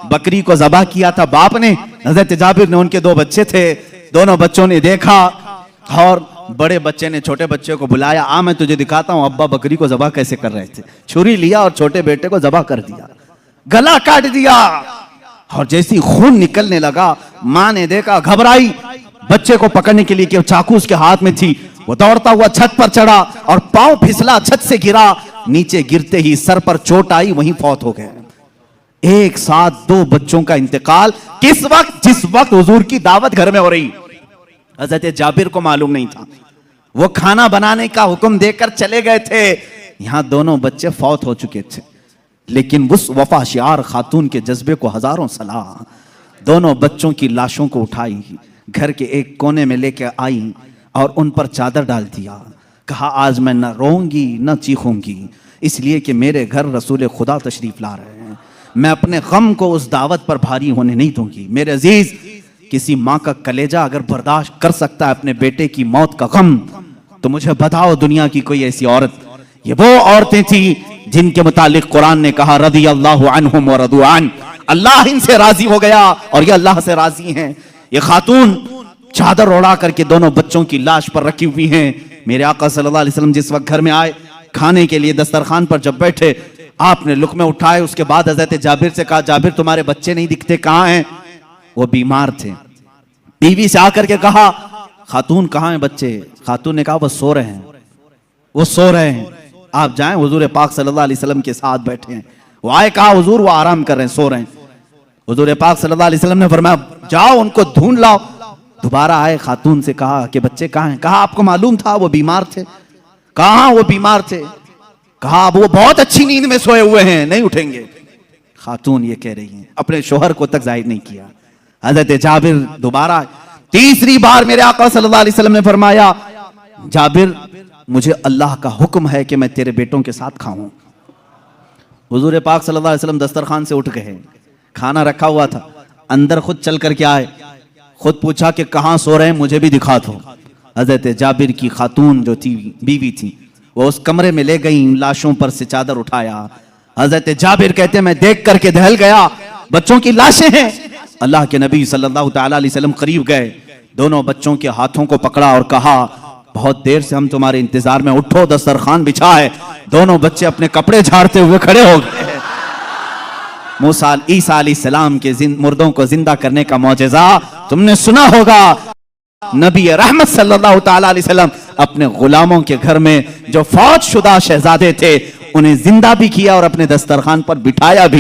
بکری کو ذبح کیا تھا باپ نے. حضرت جابر نے, ان کے 2 بچے تھے, دونوں بچوں نے دیکھا اور بڑے بچے نے چھوٹے بچے کو بلایا, میں تجھے دکھاتا ہوں ابا بکری کو ذبح کیسے کر رہے تھے. چھری لیا اور چھوٹے بیٹے کو ذبح کر دیا, گلا کاٹ دیا. اور جیسی خون نکلنے لگا, ماں نے دیکھا, گھبرائی, بچے کو پکڑنے کے لیے کہ چاقو اس کے ہاتھ میں تھی, وہ دوڑتا ہوا چھت پر چڑھا اور پاؤں پھسلا, چھت سے گرا, نیچے گرتے ہی سر پر چوٹ آئی, وہیں فوت ہو گئے. ایک ساتھ 2 بچوں کا انتقال, کس وقت؟ جس وقت حضور کی دعوت گھر میں ہو رہی. حضرت جابر کو معلوم نہیں تھا, وہ کھانا بنانے کا حکم دے کر چلے گئے تھے, یہاں دونوں بچے فوت ہو چکے تھے. لیکن اس وفا شعار خاتون کے جذبے کو ہزاروں سلام. دونوں بچوں کی لاشوں کو اٹھائی, گھر کے ایک کونے میں لے کے آئی اور ان پر چادر ڈال دیا. کہا آج میں نہ روؤں گی نہ چیخوں گی, اس لیے کہ میرے گھر رسول خدا تشریف لا رہے ہیں. میں اپنے غم کو اس دعوت پر بھاری ہونے نہیں دوں گی. میرے عزیز, کسی ماں کا کلیجہ اگر برداشت کر سکتا ہے اپنے بیٹے کی موت کا غم, تو مجھے بتاؤ دنیا کی کوئی ایسی عورت. یہ وہ عورتیں تھیں جن کے متعلق قرآن نے کہا رضی اللہ عنہم ورضوا عنہ, اللہ ان سے راضی ہو گیا اور یہ اللہ سے راضی ہیں. یہ خاتون چادر اڑا کر کے دونوں بچوں کی لاش پر رکھی ہوئی ہیں. میرے آقا صلی اللہ علیہ وسلم جس وقت گھر میں آئے, کھانے کے لیے دسترخوان پر جب بیٹھے, آپ نے لقمے اٹھائے. اس کے بعد حضرت جابر سے کہا, جابر تمہارے بچے نہیں دکھتے, کہاں ہیں؟ وہ بیمار تھے. بیوی سے آ کر کے کہا, خاتون کہاں ہیں بچے؟ خاتون نے کہا وہ سو رہے ہیں, وہ سو رہے ہیں, آپ جائیں. حضور پاک صلی اللہ علیہ وسلم کے ساتھ بیٹھے ہیں. وہ آئے, کہا حضور وہ آرام کر رہے ہیں, سو رہے ہیں. حضور پاک صلی اللہ علیہ وسلم نے فرمایا جاؤ ان کو ڈھونڈ لاؤ. دوبارہ آئے, خاتون سے کہا کہ بچے کہاں ہیں؟ کہا آپ کو معلوم تھا وہ بیمار تھے. کہاں وہ بیمار تھے؟ کہا وہ بہت اچھی نیند میں سوئے ہوئے ہیں, نہیں اٹھیں گے. خاتون یہ کہہ رہی ہیں, اپنے شوہر کو تک ظاہر نہیں کیا. حضرت جابر دوبارہ, تیسری بار میرے آقا صلی اللہ علیہ وسلم نے فرمایا جابر مجھے اللہ کا حکم ہے کہ میں تیرے بیٹوں کے ساتھ کھاؤں. حضور پاک صلی اللہ علیہ وسلم دسترخوان سے اٹھ گئے, کھانا رکھا ہوا تھا, اندر خود چل کر کے آئے, خود پوچھا کہ کہاں سو رہے ہیں, مجھے بھی دکھا دو. حضرت جابر کی خاتون جو تھی, بیوی تھی, وہ اس کمرے میں لے گئیں, لاشوں پر سے چادر اٹھایا. حضرت جابر کہتے ہیں میں دیکھ کر کے دہل گیا, بچوں کی لاشیں ہیں. اللہ کے نبی صلی اللہ تعالیٰ علیہ وسلم قریب گئے, دونوں بچوں کے ہاتھوں کو پکڑا اور کہا بہت دیر سے ہم تمہارے انتظار میں, اٹھو دسترخوان بچھا ہے. دونوں بچے اپنے کپڑے جھاڑتے ہوئے کھڑے ہو گئے. عیسیٰ علیہ السلام کے مردوں کو زندہ کرنے کا معجزہ تم نے سنا ہوگا. نبی رحمت صلی اللہ تعالیٰ علیہ وسلم اپنے غلاموں کے گھر میں جو فوت شدہ شہزادے تھے انہیں زندہ بھی کیا اور اپنے دسترخوان پر بٹھایا بھی.